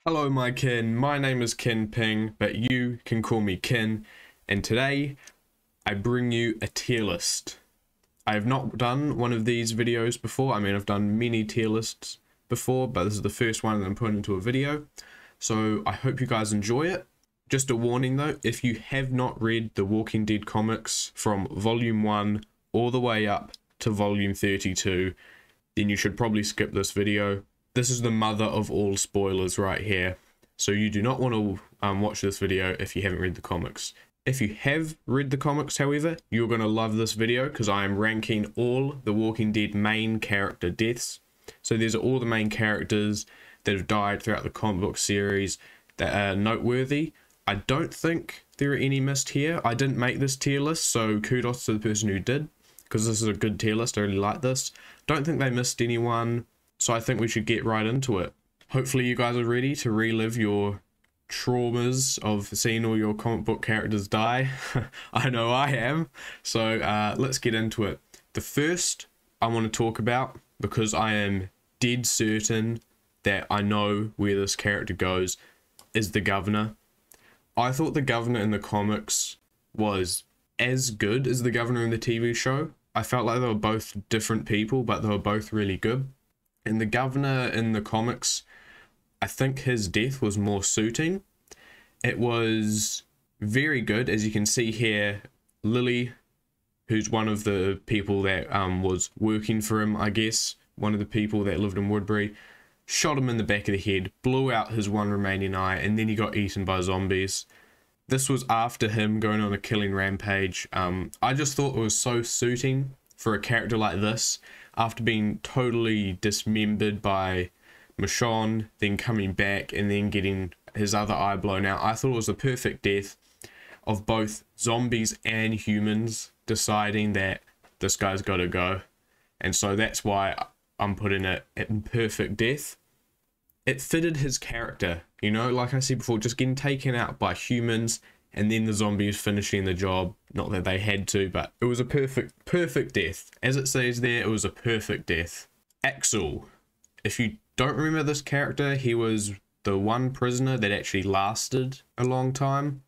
Hello my kin, my name is Kin Ping, but you can call me Kin, and today I bring you a tier list. I have not done one of these videos before. I've done many tier lists before, but this is the first one that I'm putting into a video, so I hope you guys enjoy it. Just a warning though, if you have not read the Walking Dead comics from volume 1 all the way up to volume 32, then you should probably skip this video. This is the mother of all spoilers right here. So you do not want to watch this video if you haven't read the comics. If you have read the comics, however, you're going to love this video because I am ranking all the Walking Dead main character deaths. So these are all the main characters that have died throughout the comic book series that are noteworthy. I don't think there are any missed here. I didn't make this tier list, so kudos to the person who did, because this is a good tier list. I really like this. Don't think they missed anyone. So I think we should get right into it. Hopefully you guys are ready to relive your traumas of seeing all your comic book characters die. I know I am. So let's get into it. The first I want to talk about, because I am dead certain that I know where this character goes, is the governor. I thought the governor in the comics was as good as the governor in the TV show. I felt like they were both different people, but they were both really good. And the governor in the comics, I think his death was more suiting. It was very good. As you can see here, Lily, who's one of the people that was working for him, I guess, one of the people that lived in Woodbury, shot him in the back of the head, blew out his one remaining eye, and then he got eaten by zombies. This was after him going on a killing rampage. I just thought it was so suiting for a character like this, after being totally dismembered by Michonne, then coming back and then getting his other eye blown out. I thought it was the perfect death of both zombies and humans deciding that this guy's got to go. And so that's why I'm putting it in perfect death. It fitted his character, you know, like I said before, just getting taken out by humans and then the zombies finishing the job. Not that they had to, but it was a perfect death. As it says there, it was a perfect death. Axel. If you don't remember this character, he was the one prisoner that actually lasted a long time.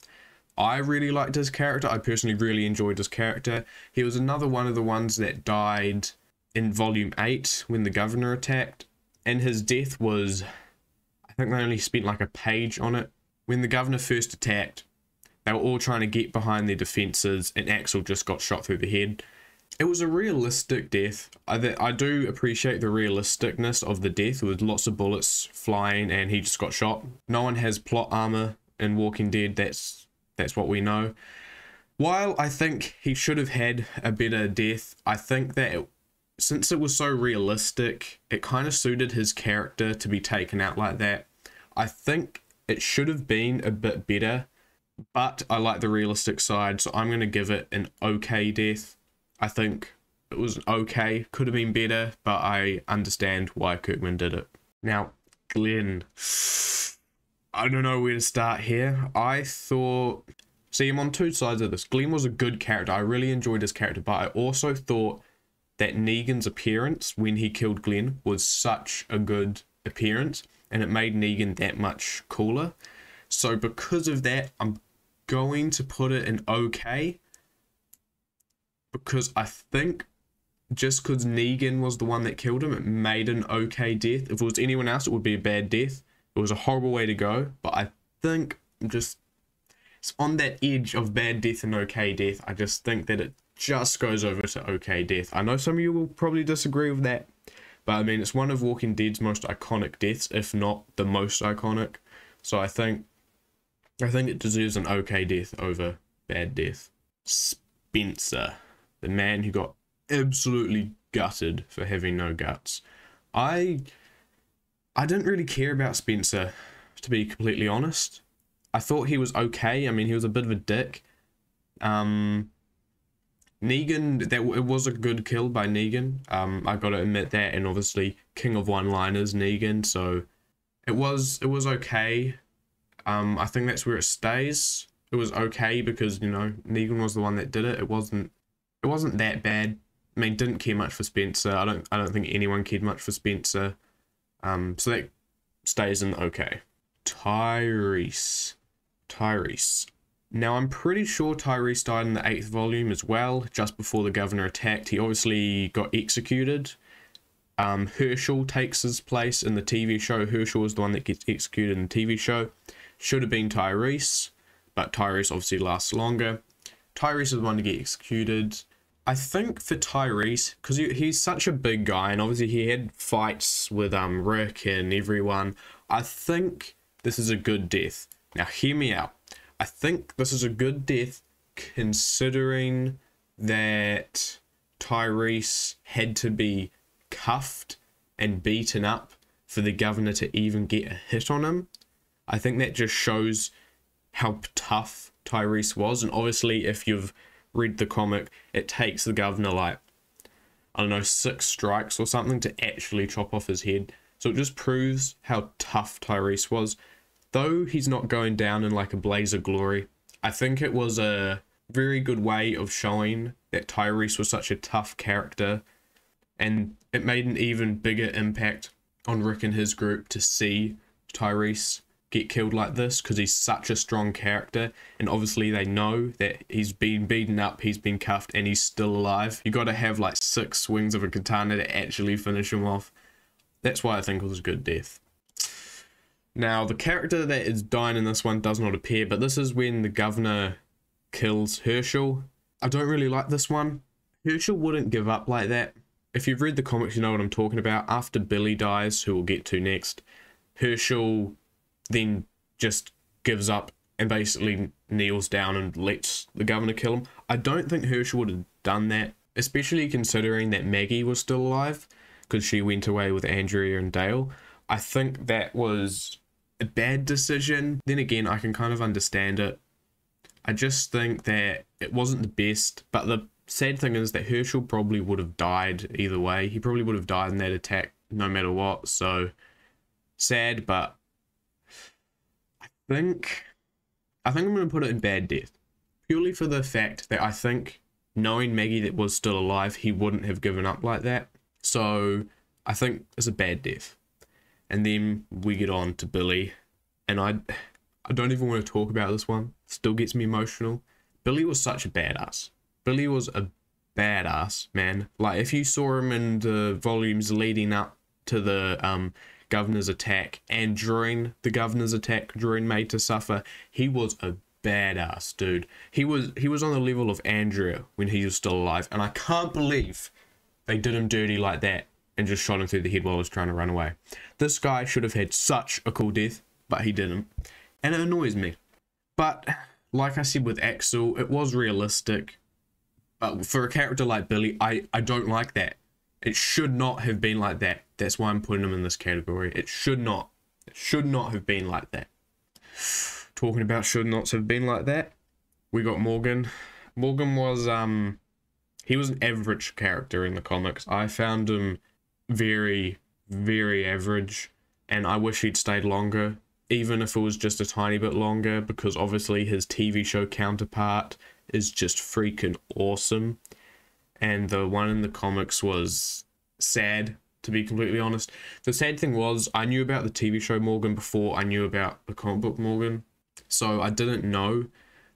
I really liked his character. I personally really enjoyed his character. He was another one of the ones that died in volume 8 when the governor attacked. And his death was, I think they only spent like a page on it. When the governor first attacked, they were all trying to get behind their defenses, and Axel just got shot through the head. It was a realistic death. I do appreciate the realisticness of the death, with lots of bullets flying and he just got shot. No one has plot armor in Walking Dead, that's what we know. While I think he should have had a better death, I think that since it was so realistic, it kind of suited his character to be taken out like that. I think it should have been a bit better, but I like the realistic side, so I'm going to give it an okay death. I think it was okay, could have been better, but I understand why Kirkman did it. Now, Glenn. I don't know where to start here. I thought... See, I'm on two sides of this. Glenn was a good character. I really enjoyed his character, but I also thought that Negan's appearance when he killed Glenn was such a good appearance, and it made Negan that much cooler. So because of that, I'm going to put it in okay, because I think just because Negan was the one that killed him, it made an okay death. If it was anyone else, it would be a bad death. It was a horrible way to go, but I think it's on that edge of bad death and okay death. I just think that it just goes over to okay death. I know some of you will probably disagree with that, but I mean, it's one of Walking Dead's most iconic deaths, if not the most iconic. So I think it deserves an okay death over bad death. Spencer, the man who got absolutely gutted for having no guts. I didn't really care about Spencer, to be completely honest. I thought he was okay. I mean, he was a bit of a dick. Negan, it was a good kill by Negan. I gotta admit that, and obviously king of one-liners, Negan. So it was okay. I think that's where it stays. It was okay because, you know, Negan was the one that did it. It wasn't that bad. I mean, didn't care much for Spencer. I don't think anyone cared much for Spencer. So that stays in okay. Tyrese. Now, I'm pretty sure Tyrese died in the 8th volume as well, just before the governor attacked. He obviously got executed. Hershel takes his place in the TV show. Hershel is the one that gets executed in the TV show. Should have been Tyrese, but Tyrese obviously lasts longer. Tyrese is the one to get executed. I think for Tyrese, because he's such a big guy, and obviously he had fights with Rick and everyone, I think this is a good death. Now, hear me out. I think this is a good death considering that Tyrese had to be cuffed and beaten up for the governor to even get a hit on him. I think that just shows how tough Tyrese was, and obviously if you've read the comic, it takes the governor like, I don't know, 6 strikes or something to actually chop off his head. So it just proves how tough Tyrese was. Though he's not going down in like a blaze of glory, I think it was a very good way of showing that Tyrese was such a tough character, and it made an even bigger impact on Rick and his group to see Tyrese get killed like this, because he's such a strong character, and obviously they know that he's been beaten up, he's been cuffed, and he's still alive. You got to have like 6 swings of a katana to actually finish him off. That's why I think it was a good death. Now, the character that is dying in this one does not appear, but this is when the governor kills Hershel. I don't really like this one. Hershel wouldn't give up like that. If you've read the comics, you know what I'm talking about. After Billy dies, who we'll get to next, Hershel then just gives up and basically kneels down and lets the governor kill him. I don't think Hershel would have done that, especially considering that Maggie was still alive, because she went away with Andrea and Dale. I think that was a bad decision. Then again, I can kind of understand it. I just think that it wasn't the best, but the sad thing is that Hershel probably would have died either way. He probably would have died in that attack no matter what, so sad, but I think I'm going to put it in bad death, purely for the fact that I think, knowing Maggie that was still alive, he wouldn't have given up like that. So I think it's a bad death. And then we get on to Billy, and I don't even want to talk about this one. It still gets me emotional. Billy was such a badass. Billy was a badass, man. Like, if you saw him in the volumes leading up to the governor's attack, and during the governor's attack, during Made to Suffer, he was a badass, dude. He was on the level of Andrea when he was still alive, and I can't believe they did him dirty like that and just shot him through the head while he was trying to run away. This guy should have had such a cool death, but he didn't, and it annoys me. But like I said with Axel, it was realistic, but for a character like Billy, I don't like that. It should not have been like that. That's why I'm putting him in this category. It should not have been like that. Talking about should nots have been like that, we got Morgan. Morgan was he was an average character in the comics. I found him very, very average, and I wish he'd stayed longer, even if it was just a tiny bit longer, because obviously his TV show counterpart is just freaking awesome, and the one in the comics was sad, to be completely honest. The sad thing was, I knew about the TV show Morgan before I knew about the comic book Morgan, so I didn't know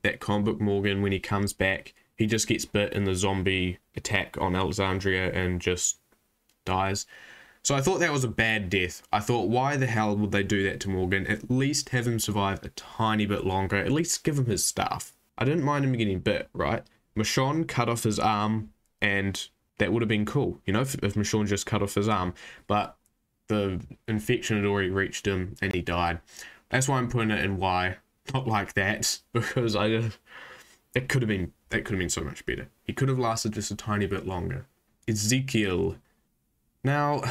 that comic book Morgan, when he comes back, he just gets bit in the zombie attack on Alexandria and just dies. So I thought that was a bad death. I thought, why the hell would they do that to Morgan? At least have him survive a tiny bit longer. At least give him his stuff. I didn't mind him getting bit, right? Michonne cut off his arm, and that would have been cool, you know, if Michonne just cut off his arm. But the infection had already reached him, and he died. That's why I'm putting it in why, not like that, because it could have been so much better. He could have lasted just a tiny bit longer. Ezekiel. Now,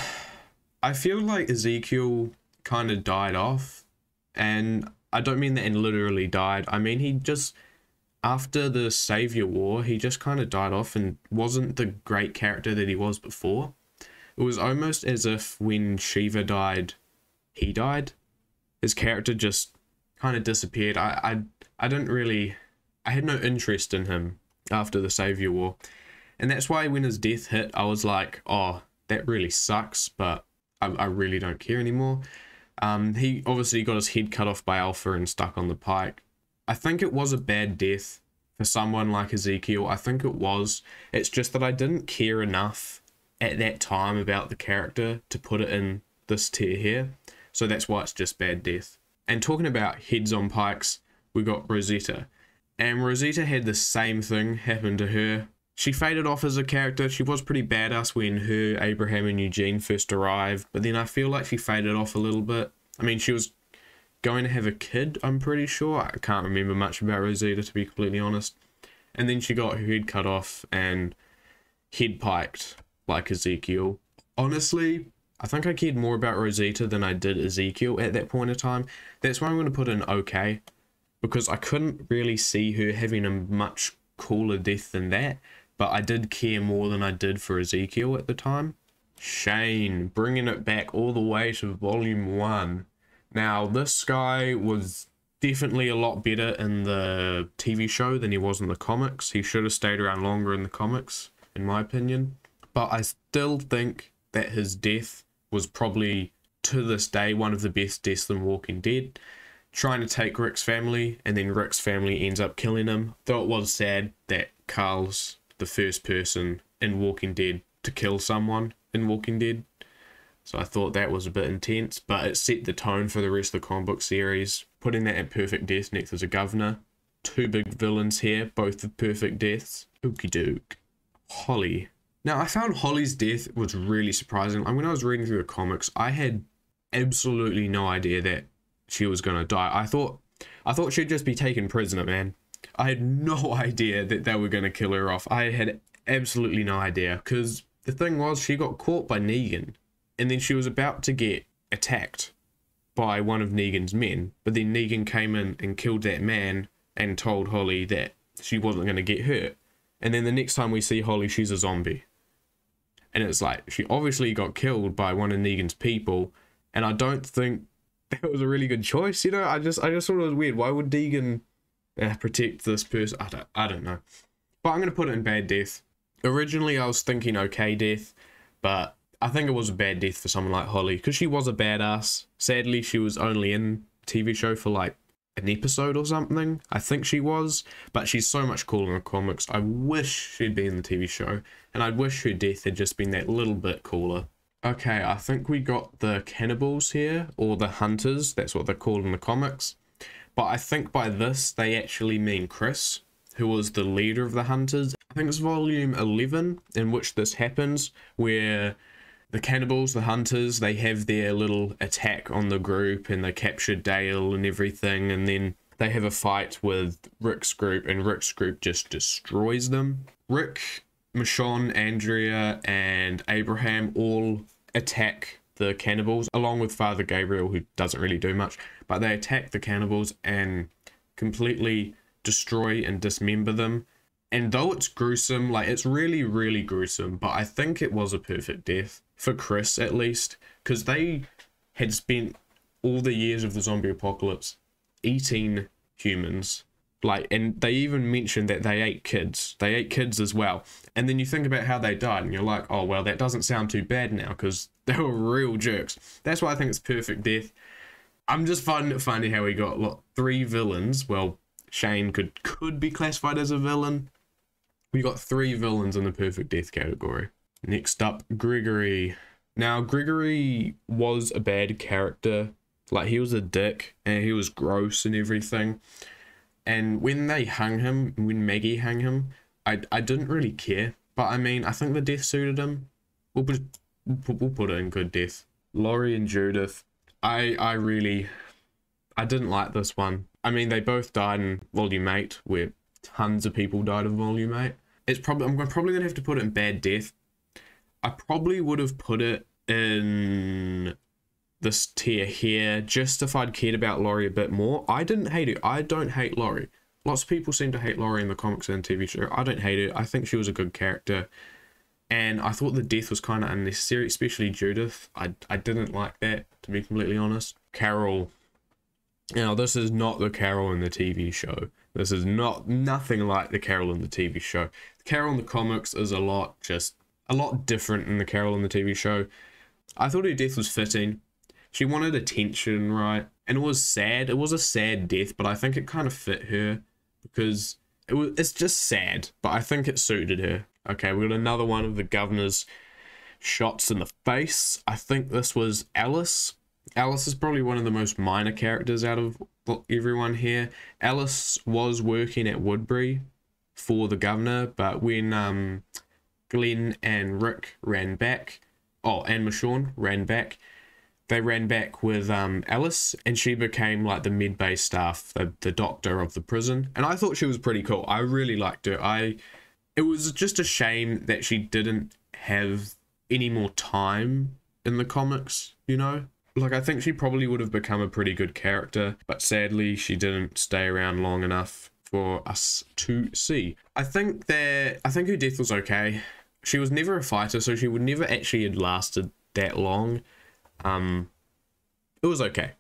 I feel like Ezekiel kind of died off, and I don't mean that he literally died. I mean, he just, after the Savior War, he just kind of died off and wasn't the great character that he was before. It was almost as if when Shiva died, he died. His character just kind of disappeared. I didn't really, I had no interest in him after the Savior War. And that's why when his death hit, I was like, oh, that really sucks, but I really don't care anymore. He obviously got his head cut off by Alpha and stuck on the pike. I think it was a bad death for someone like Ezekiel. I think it was. It's just that I didn't care enough at that time about the character to put it in this tier here. So that's why it's just bad death. And talking about heads on pikes, we got Rosita. And Rosita had the same thing happen to her. She faded off as a character. She was pretty badass when her, Abraham and Eugene first arrived, but then I feel like she faded off a little bit. I mean, she was going to have a kid, I'm pretty sure. I can't remember much about Rosita, to be completely honest. And then she got her head cut off and head piked like Ezekiel. Honestly, I think I cared more about Rosita than I did Ezekiel at that point in time. That's why I'm going to put in okay, because I couldn't really see her having a much cooler death than that, but I did care more than I did for Ezekiel at the time. Shane, bringing it back all the way to volume 1. Now, this guy was definitely a lot better in the TV show than he was in the comics. He should have stayed around longer in the comics, in my opinion. But I still think that his death was probably, to this day, one of the best deaths in Walking Dead. Trying to take Rick's family, and then Rick's family ends up killing him. Though it was sad that Carl's the first person in Walking Dead to kill someone in Walking Dead. So I thought that was a bit intense, but it set the tone for the rest of the comic book series. Putting that at perfect death next as a governor. 2 big villains here, both with perfect deaths. Okie doke. Holly. Now, I found Holly's death was really surprising. When I was reading through the comics, I had absolutely no idea that she was going to die. I thought she'd just be taken prisoner, man. I had no idea that they were going to kill her off. I had absolutely no idea, because the thing was, she got caught by Negan, and then she was about to get attacked by one of Negan's men, but then Negan came in and killed that man and told Holly that she wasn't going to get hurt. And then the next time we see Holly, she's a zombie. And it's like, she obviously got killed by one of Negan's people, and I don't think that was a really good choice, you know? I just thought it was weird. Why would Negan protect this person? I don't know. But I'm going to put it in bad death. Originally, I was thinking okay death, but I think it was a bad death for someone like Holly, because she was a badass. Sadly, she was only in TV show for like an episode or something. I think she was, but she's so much cooler in the comics. I wish she'd been in the TV show, and I wish her death had just been that little bit cooler. Okay, I think we got the cannibals here, or the hunters, that's what they're called in the comics. But I think by this, they actually mean Chris, who was the leader of the hunters. I think it's volume 11 in which this happens, where the cannibals, the hunters, they have their little attack on the group, and they capture Dale and everything, and then they have a fight with Rick's group, and Rick's group just destroys them. Rick, Michonne, Andrea, and Abraham all attack the cannibals, along with Father Gabriel, who doesn't really do much, but they attack the cannibals and completely destroy and dismember them. And though it's gruesome, like, it's really, really gruesome, but I think it was a perfect death, for Chris at least, because they had spent all the years of the zombie apocalypse eating humans. Like, and they even mentioned that they ate kids. They ate kids as well. And then you think about how they died, and you're like, oh, well, that doesn't sound too bad now, because they were real jerks. That's why I think it's perfect death. I'm just finding it funny how we got, what, 3 villains. Well, Shane could be classified as a villain. We got 3 villains in the perfect death category. Next up, Gregory. Now, Gregory was a bad character. Like, he was a dick, and he was gross and everything. And when they hung him, when Maggie hung him, I didn't really care. But I mean, I think the death suited him. We'll put it in good death. Laurie and Judith. I didn't like this one. I mean, they both died in Volume 8, where tons of people died in Volume 8. I'm probably going to have to put it in bad death. I probably would have put it in this tier here, just if I'd cared about Laurie a bit more. I didn't hate it. I don't hate Laurie. Lots of people seem to hate Laurie in the comics and TV show. I don't hate it. I think she was a good character. And I thought the death was kind of unnecessary, especially Judith. I didn't like that, to be completely honest. Carol. Now, this is not the Carol in the TV show. This is nothing like the Carol in the TV show. The Carol in the comics is a lot different than the Carol in the TV show. I thought her death was fitting. She wanted attention, right? And it was sad. It was a sad death, but I think it kind of fit her because it's just sad, but I think it suited her. Okay, we got another one of the governor's shots in the face. I think this was Alice. Alice is probably one of the most minor characters out of everyone here. Alice was working at Woodbury for the governor, but when Glenn and Rick ran back, and Michonne ran back, they ran back with Alice, and she became like the med-bay staff, the doctor of the prison. And I thought she was pretty cool. I really liked her. It was just a shame that she didn't have any more time in the comics, you know? Like, I think she probably would have become a pretty good character, but sadly she didn't stay around long enough for us to see. I think her death was okay. She was never a fighter, so she would never actually have lasted that long. It was okay.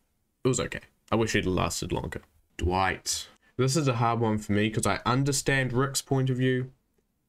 It was okay. I wish it had lasted longer. Dwight. This is a hard one for me because I understand Rick's point of view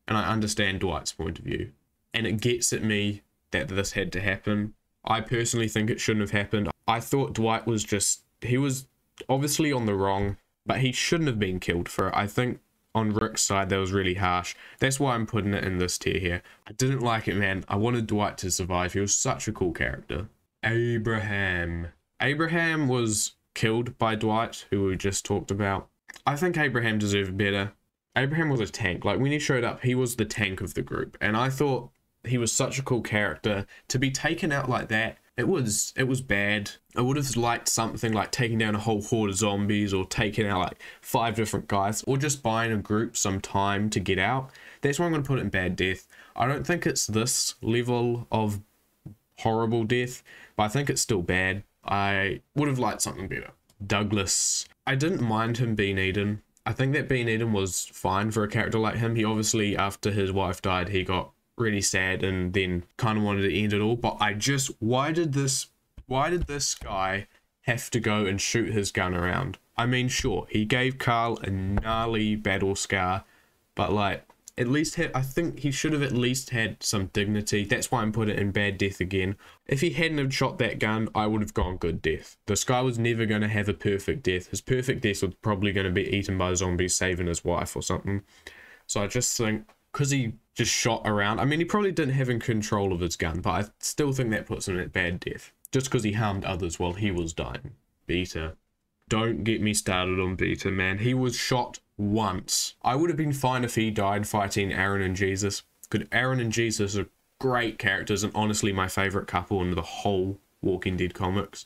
and I understand Dwight's point of view. And it gets at me that this had to happen. I personally think it shouldn't have happened. I thought Dwight was he was obviously on the wrong, but he shouldn't have been killed for it. I think on Rick's side, that was really harsh. That's why I'm putting it in this tier here. I didn't like it, man. I wanted Dwight to survive. He was such a cool character. Abraham. Abraham was killed by Dwight, who we just talked about. I think Abraham deserved better. Abraham was a tank. Like, when he showed up, he was the tank of the group. And I thought he was such a cool character. To be taken out like that, it was bad. I would have liked something like taking down a whole horde of zombies, or taking out like 5 different guys, or just buying a group some time to get out. That's why I'm going to put it in bad death. I don't think it's this level of horrible death, but I think it's still bad. I would have liked something better. Douglas. I didn't mind him being eaten. I think that being eaten was fine for a character like him. He obviously, after his wife died, he got really sad and then kind of wanted to end it all. But why did this guy have to go and shoot his gun around? I mean, sure, he gave Carl a gnarly battle scar, but like, I think he should have at least had some dignity. That's why I'm putting it in bad death again. If he hadn't have shot that gun, I would have gone good death. This guy was never going to have a perfect death. His perfect death was probably going to be eaten by zombies saving his wife or something. So I just think, because he just shot around, I mean, he probably didn't have in control of his gun, but I still think that puts him at bad death. Just because he harmed others while he was dying. Beta. Don't get me started on Beta, man. He was shot once. I would have been fine if he died fighting Aaron and Jesus. Because Aaron and Jesus are great characters and honestly my favorite couple in the whole Walking Dead comics.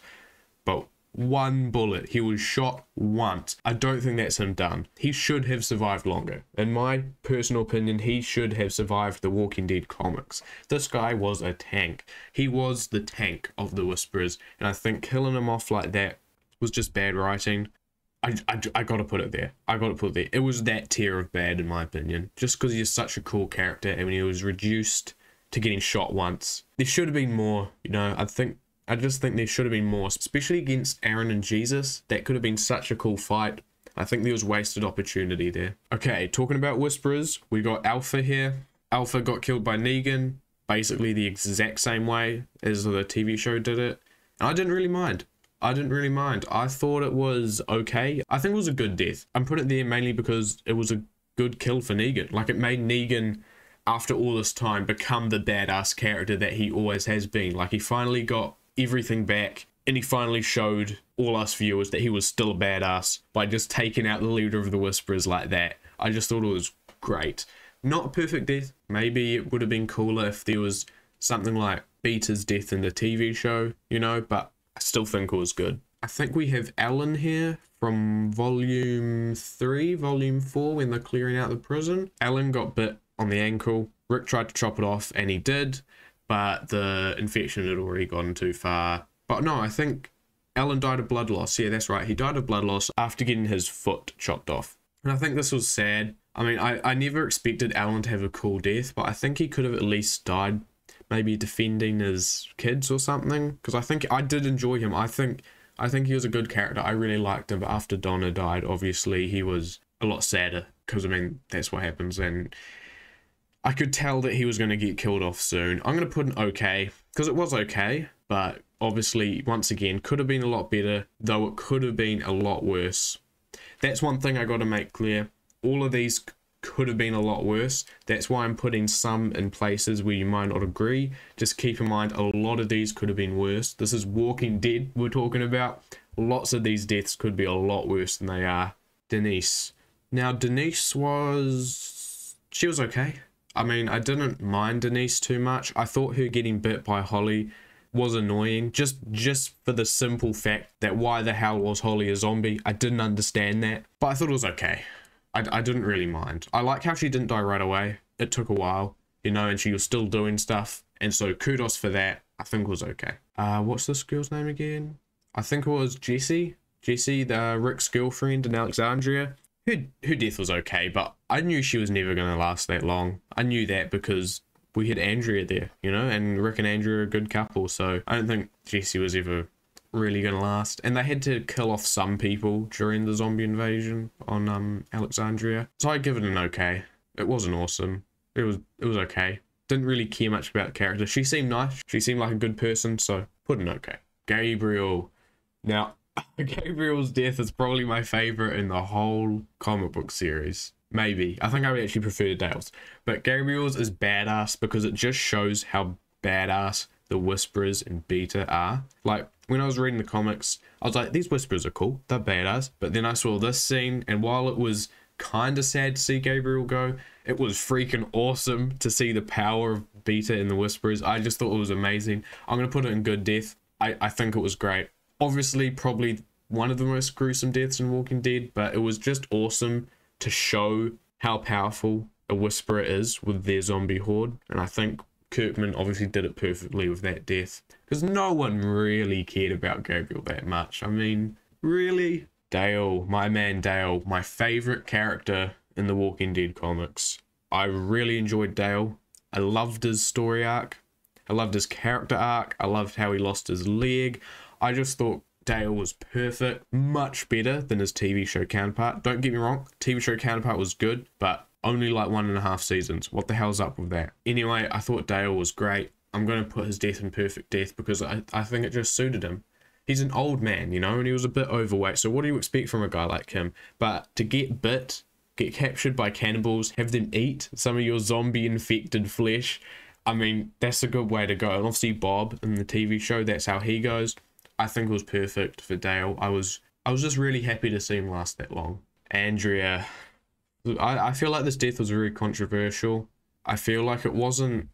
But one bullet, he was shot once. I don't think that's him done. He should have survived longer. In my personal opinion, he should have survived the Walking Dead comics. This guy was a tank. He was the tank of the Whisperers, and I think killing him off like that was just bad writing. I gotta put it there. I gotta put it there. It was that tier of bad in my opinion. Just because he's such a cool character and when he was reduced to getting shot once. There should have been more, you know. I just think there should have been more, especially against Aaron and Jesus. That could have been such a cool fight. I think there was wasted opportunity there. Okay, talking about Whisperers, we got Alpha here. Alpha got killed by Negan, basically the exact same way as the TV show did it. And I didn't really mind. I thought it was okay. I think it was a good death. I'm putting it there mainly because it was a good kill for Negan. Like, it made Negan, after all this time, become the badass character that he always has been. Like, he finally got everything back and he finally showed all us viewers that he was still a badass by just taking out the leader of the Whisperers like that. I just thought it was great. Not a perfect death. Maybe it would have been cooler if there was something like Beta's death in the TV show, you know, but I still think it was good. I think we have Alan here from volume 3, volume 4, when they're clearing out the prison. Alan got bit on the ankle. Rick tried to chop it off, and he did, but the infection had already gone too far. But no, I think Alan died of blood loss. Yeah, that's right. He died of blood loss after getting his foot chopped off. And I think this was sad. I mean, I never expected Alan to have a cool death, but I think he could have at least died maybe defending his kids or something, because I think I did enjoy him. I think he was a good character. I really liked him, but after Donna died, obviously he was a lot sadder, because I mean, that's what happens, and I could tell that he was going to get killed off soon. I'm going to put an okay, because it was okay, but obviously, once again, could have been a lot better, though it could have been a lot worse. That's one thing I got to make clear. All of these could have been a lot worse. That's why I'm putting some in places where you might not agree. Just keep in mind, a lot of these could have been worse. This is Walking Dead we're talking about. Lots of these deaths could be a lot worse than they are. Denise. Now, Denise was... she was okay. I mean, I didn't mind Denise too much. I thought her getting bit by Holly was annoying. Just for the simple fact that why the hell was Holly a zombie? I didn't understand that. But I thought it was okay. I didn't really mind. I like how she didn't die right away. It took a while, you know, and she was still doing stuff. And so kudos for that. I think it was okay. What's this girl's name again? I think it was Jessie. Jessie, Rick's girlfriend in Alexandria. Her death was okay, but I knew she was never going to last that long. I knew that because we had Andrea there, you know, and Rick and Andrea are a good couple. So I don't think Jessie was ever really gonna last, and they had to kill off some people during the zombie invasion on Alexandria, so I give it an okay. It wasn't awesome. It was okay. Didn't really care much about the character. She seemed nice, she seemed like a good person, so put an okay. Gabriel. Now Gabriel's death is probably my favorite in the whole comic book series. Maybe. I think I would actually prefer Dale's, but Gabriel's is badass because it just shows how badass the Whisperers and Beta are. Like, when I was reading the comics, I was like, these Whisperers are cool, they're badass. But then I saw this scene, and while it was kind of sad to see Gabriel go, it was freaking awesome to see the power of Beta and the Whisperers. I just thought it was amazing. I'm going to put it in good death. I think it was great. Obviously, probably one of the most gruesome deaths in Walking Dead, but it was just awesome to show how powerful a Whisperer is with their zombie horde. And I think Kirkman obviously did it perfectly with that death, because no one really cared about Gabriel that much. I mean, really? Dale, my man Dale, my favorite character in the Walking Dead comics. I really enjoyed Dale. I loved his story arc. I loved his character arc. I loved how he lost his leg. I just thought Dale was perfect, much better than his TV show counterpart. Don't get me wrong, TV show counterpart was good, but only like 1.5 seasons. What the hell's up with that? Anyway, I thought Dale was great. I'm going to put his death in perfect death because I think it just suited him. He's an old man, you know, and he was a bit overweight. So what do you expect from a guy like him? But to get bit, get captured by cannibals, have them eat some of your zombie-infected flesh, I mean, that's a good way to go. And obviously Bob in the TV show, that's how he goes. I think it was perfect for Dale. I was just really happy to see him last that long. Andrea... I feel like this death was very controversial. I feel like it wasn't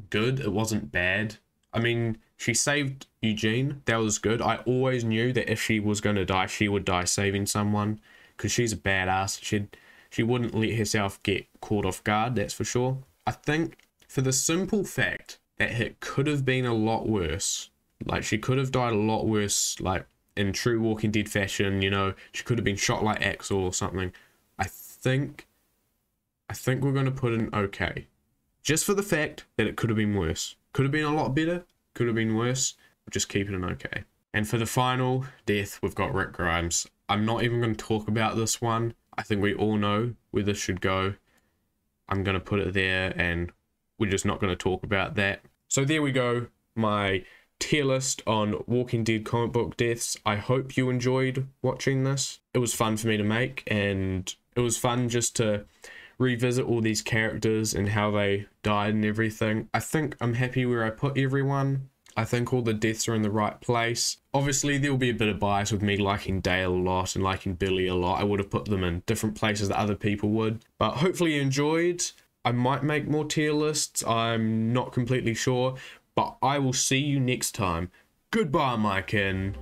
good, it wasn't bad. I mean, she saved Eugene, that was good. I always knew that if she was going to die, she would die saving someone, because she's a badass. She wouldn't let herself get caught off guard, that's for sure. I think for the simple fact that it could have been a lot worse, like she could have died a lot worse, like in true Walking Dead fashion, you know, she could have been shot like Axel or something. I think we're going to put in okay. Just for the fact that it could have been worse. Could have been a lot better, could have been worse. We'll just keep it in okay. And for the final death, we've got Rick Grimes. I'm not even going to talk about this one. I think we all know where this should go. I'm going to put it there, and we're just not going to talk about that. So there we go. My tier list on Walking Dead comic book deaths. I hope you enjoyed watching this. It was fun for me to make, and it was fun just to revisit all these characters and how they died and everything. I think I'm happy where I put everyone. I think all the deaths are in the right place. Obviously, there will be a bit of bias with me liking Dale a lot and liking Billy a lot. I would have put them in different places that other people would. But hopefully you enjoyed. I might make more tier lists. I'm not completely sure. But I will see you next time. Goodbye, my kin.